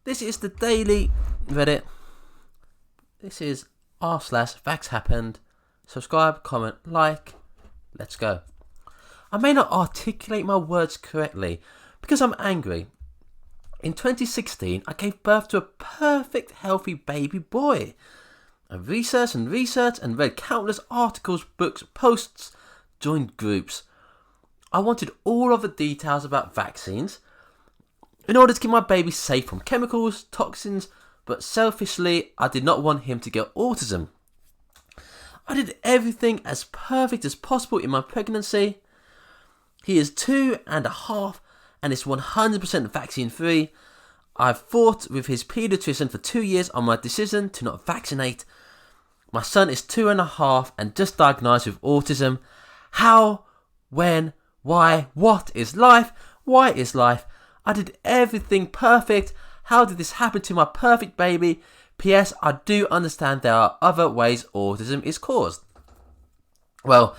This is the daily Reddit. This is r/vaxxhappened. Subscribe, comment, like. Let's go. I may not articulate my words correctly because I'm angry. In 2016, I gave birth to a perfect, healthy baby boy. I researched and read countless articles, books, posts, joined groups. I wanted all of the details about vaccines in order to keep my baby safe from chemicals, toxins, but selfishly, I did not want him to get autism. I did everything as perfect as possible in my pregnancy. He is 2.5 and is 100% vaccine free. I've fought with his paediatrician for 2 years on my decision to not vaccinate. My son is 2.5 and just diagnosed with autism. How? When? Why? What is life? Why is life? I did everything perfect. How did this happen to my perfect baby? P.S. I do understand there are other ways autism is caused. Well,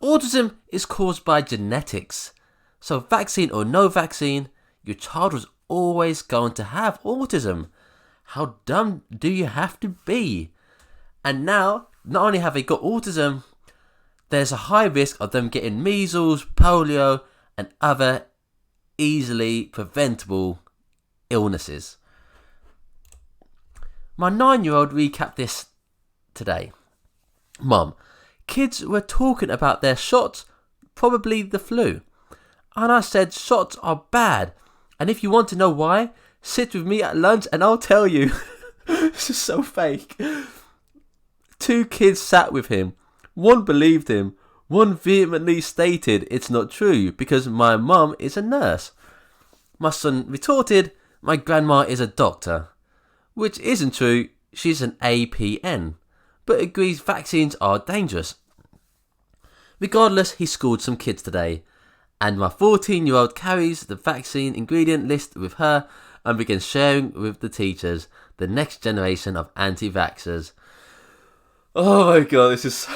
autism is caused by genetics. So vaccine or no vaccine, your child was always going to have autism. How dumb do you have to be? And now, not only have they got autism, there's a high risk of them getting measles, polio, and other easily preventable illnesses. My 9-year-old recapped this today. Mum, kids were talking about their shots, probably the flu. And I said shots are bad. And if you want to know why, sit with me at lunch and I'll tell you. This is so fake. 2 kids sat with him. One believed him. One vehemently stated it's not true because my mum is a nurse. My son retorted, my grandma is a doctor. Which isn't true, she's an APN, but agrees vaccines are dangerous. Regardless, he schooled some kids today, and my 14-year-old carries the vaccine ingredient list with her and begins sharing with the teachers, the next generation of anti-vaxxers. Oh my god, this is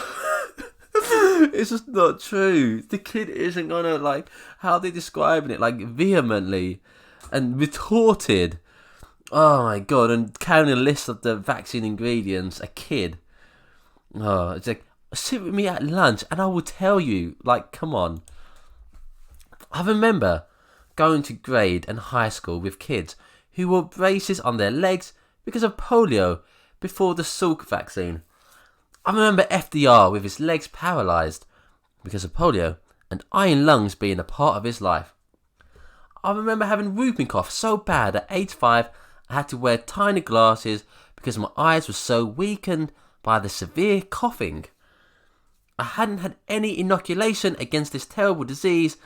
it's just not true. The kid isn't gonna, how they're describing it, vehemently and retorted. Oh my god, and carrying a list of the vaccine ingredients, a kid. Oh, it's like, sit with me at lunch and I will tell you. Come on. I remember going to grade and high school with kids who wore braces on their legs because of polio before the Salk vaccine. I remember FDR with his legs paralysed because of polio and iron lungs being a part of his life. I remember having whooping cough so bad at age 5 I had to wear tiny glasses because my eyes were so weakened by the severe coughing. I hadn't had any inoculation against this terrible disease.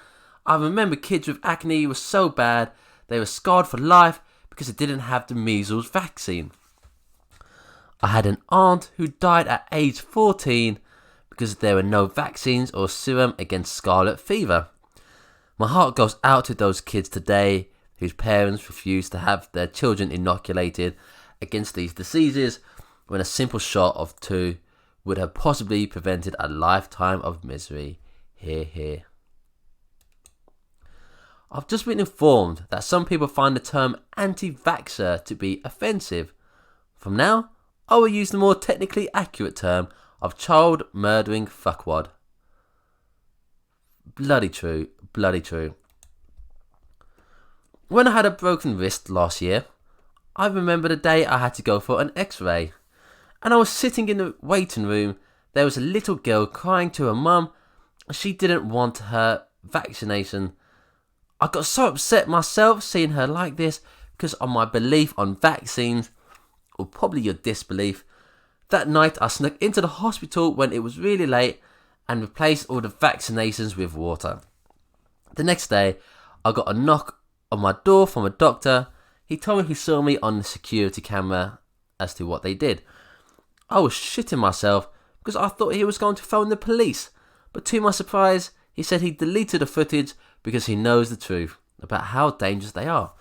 I remember kids with acne were so bad they were scarred for life because they didn't have the measles vaccine. I had an aunt who died at age 14 because there were no vaccines or serum against scarlet fever. My heart goes out to those kids today whose parents refused to have their children inoculated against these diseases when a simple shot of 2 would have possibly prevented a lifetime of misery. Hear, hear. I've just been informed that some people find the term anti-vaxxer to be offensive. From now, I will use the more technically accurate term of child-murdering fuckwad. Bloody true, bloody true. When I had a broken wrist last year, I remember the day I had to go for an x-ray. And I was sitting in the waiting room. There was a little girl crying to her mum. She didn't want her vaccination. I got so upset myself seeing her like this because of my belief on vaccines, or probably your disbelief. That night I snuck into the hospital when it was really late and replaced all the vaccinations with water. The next day I got a knock on my door from a doctor. He told me he saw me on the security camera as to what they did. I was shitting myself because I thought he was going to phone the police, but to my surprise he said he deleted the footage because he knows the truth about how dangerous they are.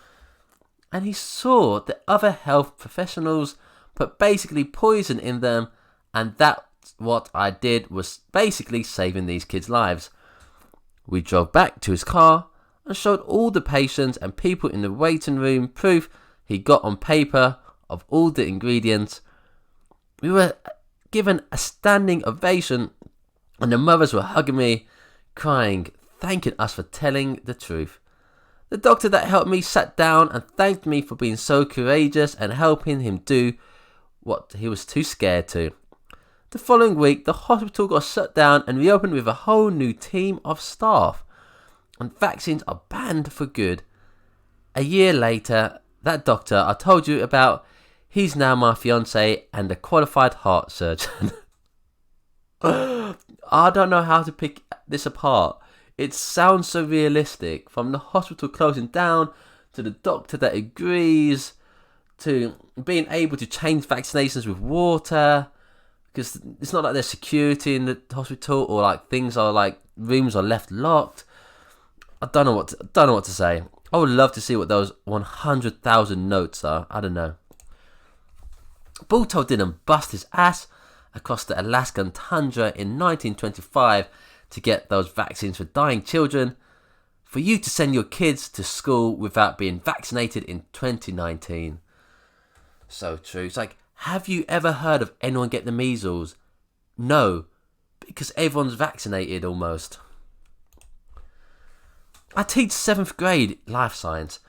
And he saw the other health professionals put basically poison in them, and that's what I did, was basically saving these kids' lives. We drove back to his car and showed all the patients and people in the waiting room proof he got on paper of all the ingredients. We were given a standing ovation, and the mothers were hugging me, crying, thanking us for telling the truth. The doctor that helped me sat down and thanked me for being so courageous and helping him do what he was too scared to. The following week, the hospital got shut down and reopened with a whole new team of staff. And vaccines are banned for good. A year later, that doctor I told you about, he's now my fiance and a qualified heart surgeon. I don't know how to pick this apart. It sounds so realistic, from the hospital closing down, to the doctor that agrees, to being able to change vaccinations with water, because it's not like there's security in the hospital, or like things are like rooms are left locked. I don't know what to say. I would love to see what those 100,000 notes are. I don't know. Balto didn't bust his ass across the Alaskan tundra in 1925 to get those vaccines for dying children, for you to send your kids to school without being vaccinated in 2019. So true. It's like, have you ever heard of anyone get the measles? No, because everyone's vaccinated almost. I teach 7th grade life science.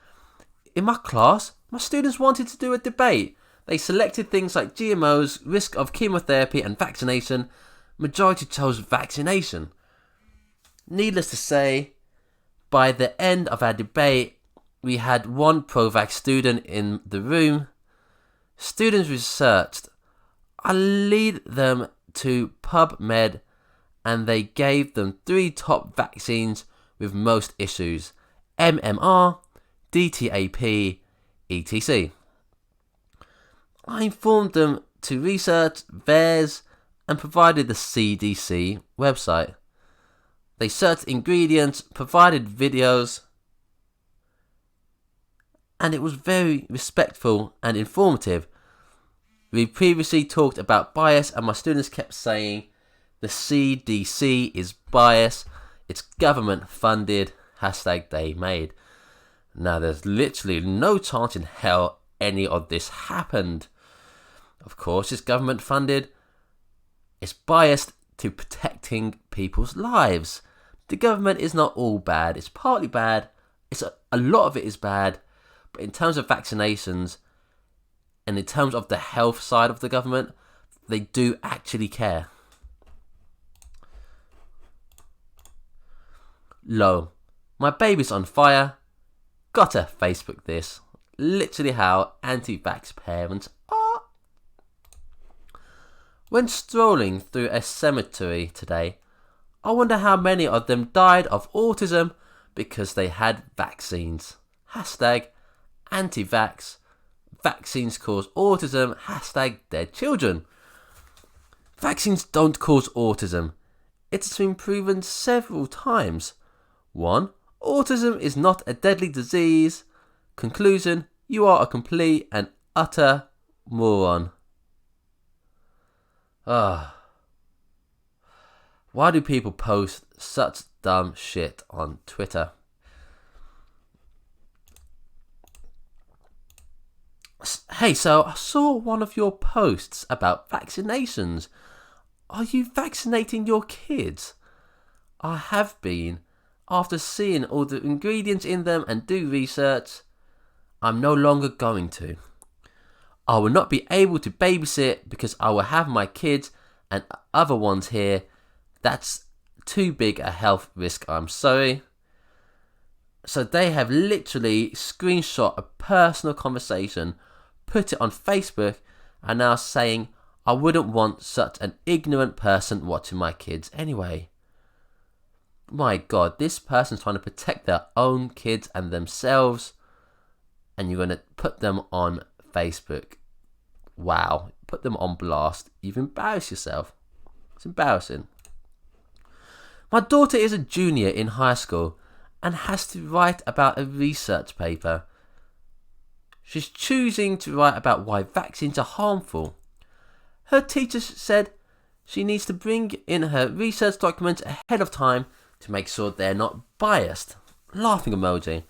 In my class, my students wanted to do a debate. They selected things like GMOs, risk of chemotherapy and vaccination. Majority chose vaccination. Needless to say, by the end of our debate, we had one pro-vax student in the room. Students researched. I lead them to PubMed, and they gave them 3 top vaccines with most issues: MMR, DTaP, etc. I informed them to research VAERS and provided the CDC website. They searched ingredients, provided videos, and it was very respectful and informative. We previously talked about bias, and my students kept saying the CDC is biased, it's government funded, #they made. Now there's literally no chance in hell any of this happened. Of course it's government funded, it's biased to protecting people's lives. The government is not all bad, it's partly bad, a lot of it is bad, but in terms of vaccinations and in terms of the health side of the government, they do actually care. Lo, my baby's on fire. Gotta Facebook this. Literally how anti-vax parents are. When strolling through a cemetery today, I wonder how many of them died of autism because they had vaccines. #anti-vax. Vaccines cause autism. #dead children. Vaccines don't cause autism. It's been proven several times. 1. Autism is not a deadly disease. Conclusion: you are a complete and utter moron. Why do people post such dumb shit on Twitter? Hey, so I saw one of your posts about vaccinations. Are you vaccinating your kids? I have been. After seeing all the ingredients in them and do research, I'm no longer going to. I will not be able to babysit because I will have my kids and other ones here. That's too big a health risk, I'm sorry. So they have literally screenshot a personal conversation, put it on Facebook, and now saying, I wouldn't want such an ignorant person watching my kids anyway. My God, this person's trying to protect their own kids and themselves, and you're going to put them on Facebook. Wow, put them on blast. You've embarrassed yourself. It's embarrassing. My daughter is a junior in high school and has to write about a research paper. She's choosing to write about why vaccines are harmful. Her teacher said she needs to bring in her research documents ahead of time to make sure they're not biased. Laughing emoji.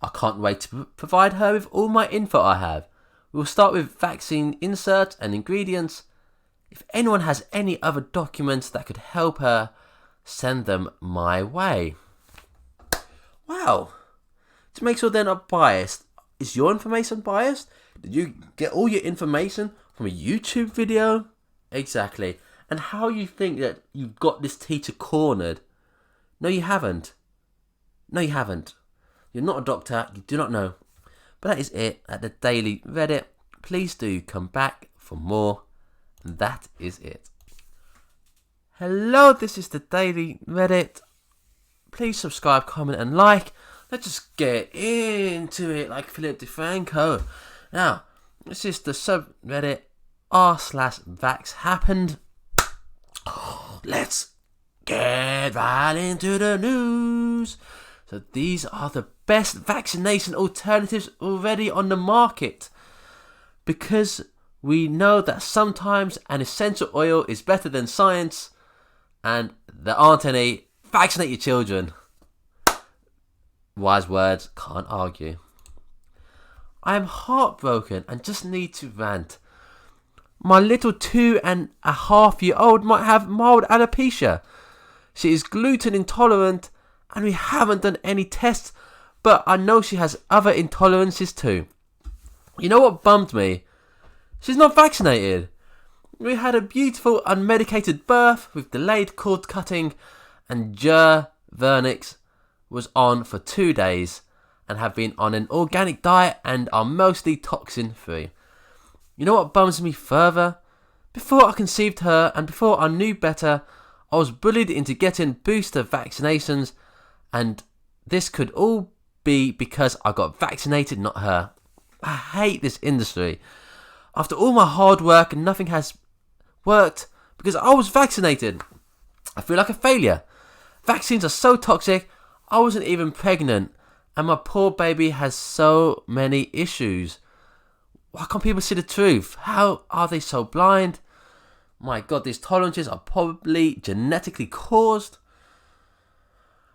I can't wait to provide her with all my info I have. We'll start with vaccine inserts and ingredients. If anyone has any other documents that could help her, send them my way. Wow. To make sure they're not biased, is your information biased? Did you get all your information from a YouTube video? Exactly. And how you think that you've got this teacher cornered? No, you haven't. No, you haven't. You're not a doctor. You do not know. But that is it at the Daily Reddit. Please do come back for more. And that is it. Hello, this is the Daily Reddit. Please subscribe, comment and like. Let's just get into it like Philip DeFranco. Now, this is the subreddit r/vaxxhappened. Let's get right into the news. So these are the best vaccination alternatives already on the market. Because we know that sometimes an essential oil is better than science, and there aren't any. Vaccinate your children. Wise words, can't argue. I am heartbroken and just need to rant. My little 2.5-year-old might have mild alopecia. She is gluten intolerant and we haven't done any tests, but I know she has other intolerances too. You know what bummed me? She's not vaccinated. We had a beautiful unmedicated birth with delayed cord cutting, and vernix was on for 2 days and have been on an organic diet and are mostly toxin free. You know what bums me further? Before I conceived her and before I knew better, I was bullied into getting booster vaccinations, and this could all be because I got vaccinated, not her. I hate this industry. After all my hard work, nothing has worked because I was vaccinated. I feel like a failure. Vaccines are so toxic, I wasn't even pregnant, and my poor baby has so many issues. Why can't people see the truth? How are they so blind? My God, these tolerances are probably genetically caused.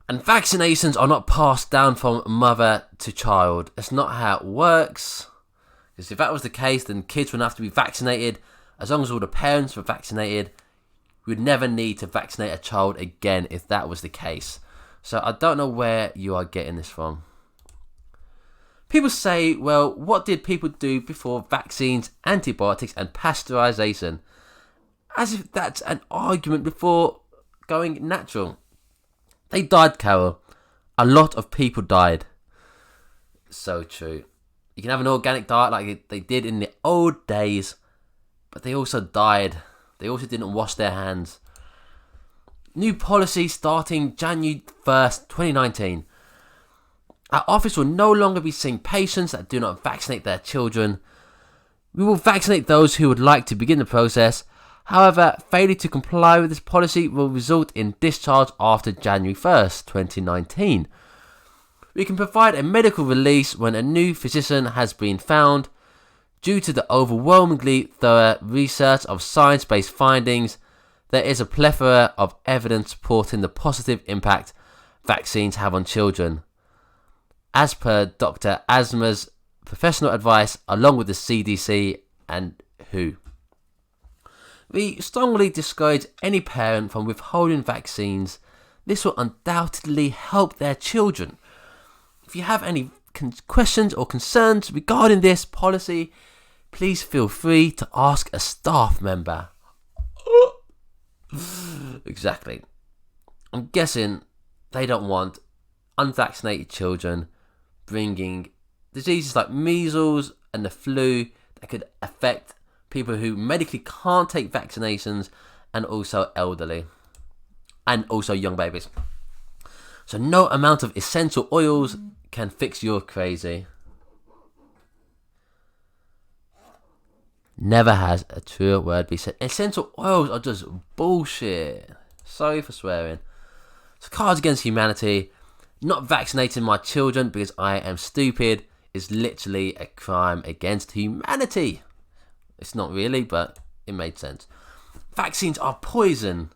And vaccinations are not passed down from mother to child. That's not how it works. Because if that was the case, then kids wouldn't have to be vaccinated. As long as all the parents were vaccinated, we would never need to vaccinate a child again if that was the case. So I don't know where you are getting this from. People say, well, what did people do before vaccines, antibiotics and pasteurization? As if that's an argument before going natural. They died, Carol. A lot of people died. So true. You can have an organic diet like they did in the old days, but they also died. They also didn't wash their hands. New policy starting January 1st, 2019. Our office will no longer be seeing patients that do not vaccinate their children. We will vaccinate those who would like to begin the process. However, failure to comply with this policy will result in discharge after January 1st, 2019. We can provide a medical release when a new physician has been found. Due to the overwhelmingly thorough research of science-based findings, there is a plethora of evidence supporting the positive impact vaccines have on children. As per Dr. Asma's professional advice, along with the CDC and WHO. We strongly discourage any parent from withholding vaccines. This will undoubtedly help their children. If you have any questions or concerns regarding this policy, please feel free to ask a staff member. Exactly. I'm guessing they don't want unvaccinated children bringing diseases like measles and the flu that could affect people who medically can't take vaccinations, and also elderly, and also young babies. So no amount of essential oils can fix your crazy. Never has a truer word be said. Essential oils are just bullshit. Sorry for swearing. So Cards Against Humanity, not vaccinating my children because I am stupid, is literally a crime against humanity. It's not really, but it made sense. Vaccines are poison.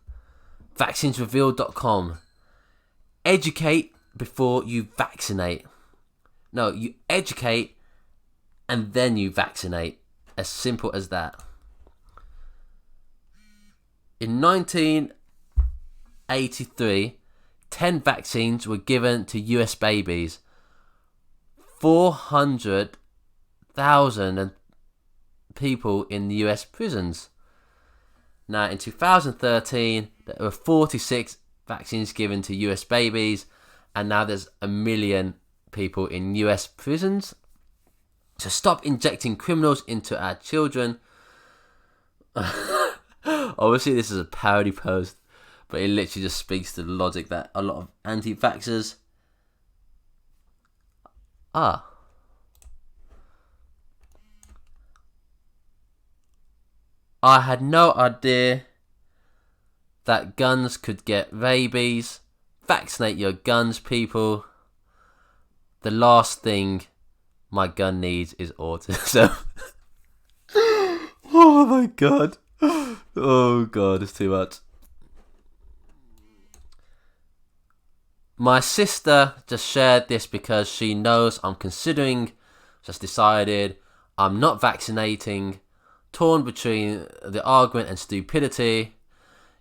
Vaccinesrevealed.com. Educate before you vaccinate. No, you educate and then you vaccinate. As simple as that. In 1983, 10 vaccines were given to US babies. 400,000 people in the US prisons. Now, in 2013, there were 46 vaccines given to US babies, and now there's 1 million people in US prisons. So stop injecting criminals into our children. Obviously, this is a parody post, but it literally just speaks to the logic that a lot of anti-vaxxers are. I had no idea that guns could get rabies. Vaccinate your guns, people. The last thing my gun needs is autism. Oh my god. Oh god, it's too much. My sister just shared this because she knows I'm considering, just decided I'm not vaccinating, torn between the argument and stupidity.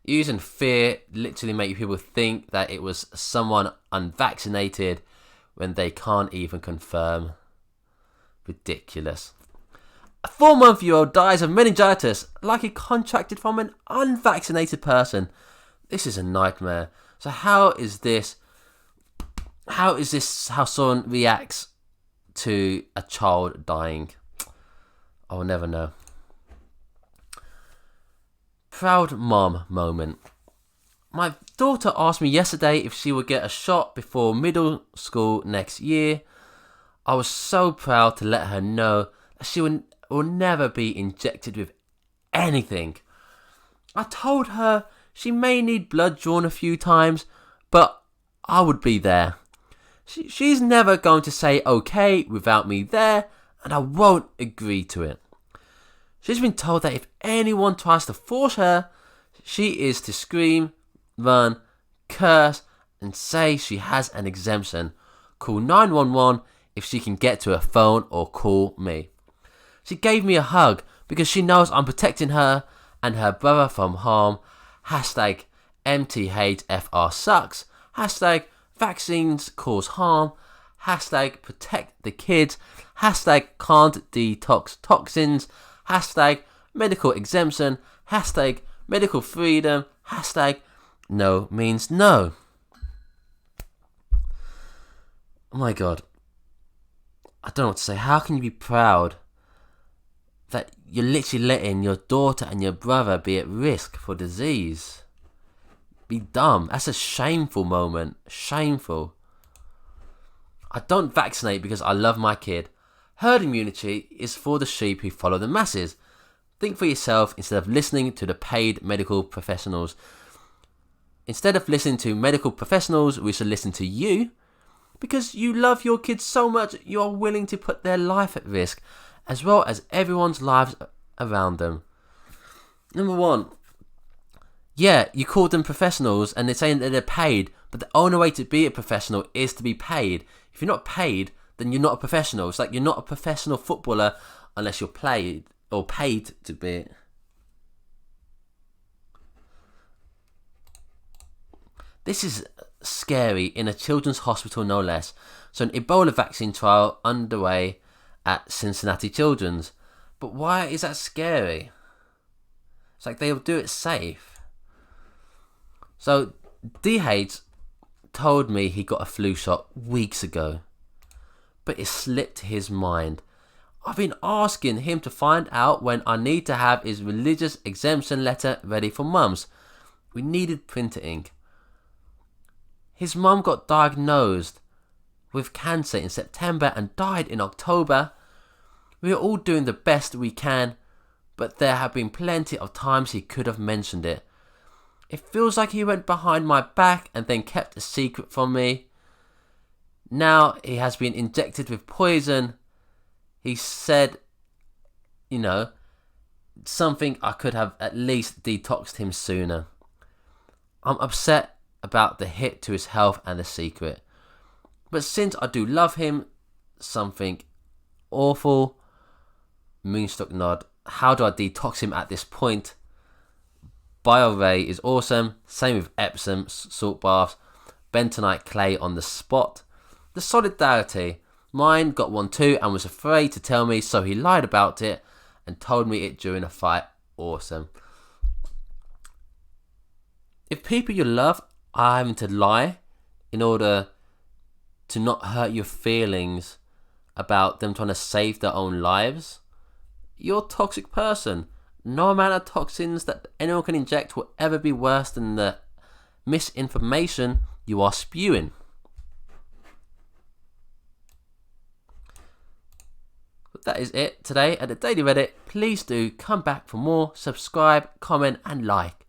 Using fear literally make people think that it was someone unvaccinated when they can't even confirm. Ridiculous. A 4-month-old dies of meningitis like he contracted from an unvaccinated person. This is a nightmare. So how is this how someone reacts to a child dying? I will never know. Proud mom moment. My daughter asked me yesterday if she would get a shot before middle school next year. I was so proud to let her know that she will never be injected with anything. I told her she may need blood drawn a few times, but I would be there. She's never going to say okay without me there, and I won't agree to it. She's been told that if anyone tries to force her, she is to scream, run, curse, and say she has an exemption. Call 911 if she can get to her phone, or call me. She gave me a hug because she knows I'm protecting her and her brother from harm. Hashtag MTHFR sucks. Hashtag vaccines cause harm. Hashtag protect the kids. Hashtag can't detox toxins. Hashtag medical exemption. Hashtag medical freedom. Hashtag no means no. Oh my god. I don't know what to say. How can you be proud that you're literally letting your daughter and your brother be at risk for disease? Be dumb. That's a shameful moment. Shameful. I don't vaccinate because I love my kid. Herd immunity is for the sheep who follow the masses. Think for yourself instead of listening to the paid medical professionals. Instead of listening to medical professionals, we should listen to you. Because you love your kids so much, you are willing to put their life at risk, as well as everyone's lives around them. Number one, yeah, you call them professionals and they're saying that they're paid, but the only way to be a professional is to be paid. If you're not paid, then you're not a professional. It's like you're not a professional footballer unless you're paid to be. This is scary in a children's hospital, no less. So an Ebola vaccine trial underway at Cincinnati Children's. But why is that scary? It's like they'll do it safe. So DH told me he got a flu shot weeks ago, but it slipped his mind. I've been asking him to find out when I need to have his religious exemption letter ready for mums. We needed printer ink. His mum got diagnosed with cancer in September and died in October. We are all doing the best we can, but there have been plenty of times he could have mentioned it. It feels like he went behind my back and then kept a secret from me. Now he has been injected with poison. He said, something I could have at least detoxed him sooner. I'm upset about the hit to his health and the secret. But since I do love him something awful. Moonstock nod. How do I detox him at this point? BioRay is awesome. Same with Epsom salt baths. Bentonite clay on the spot. The solidarity. Mine got one too and was afraid to tell me, so he lied about it and told me it during a fight. Awesome. If people you love are having to lie in order to not hurt your feelings about them trying to save their own lives, you're a toxic person. No amount of toxins that anyone can inject will ever be worse than the misinformation you are spewing. But that is it today at the Daily Reddit. Please do come back for more, subscribe, comment and like.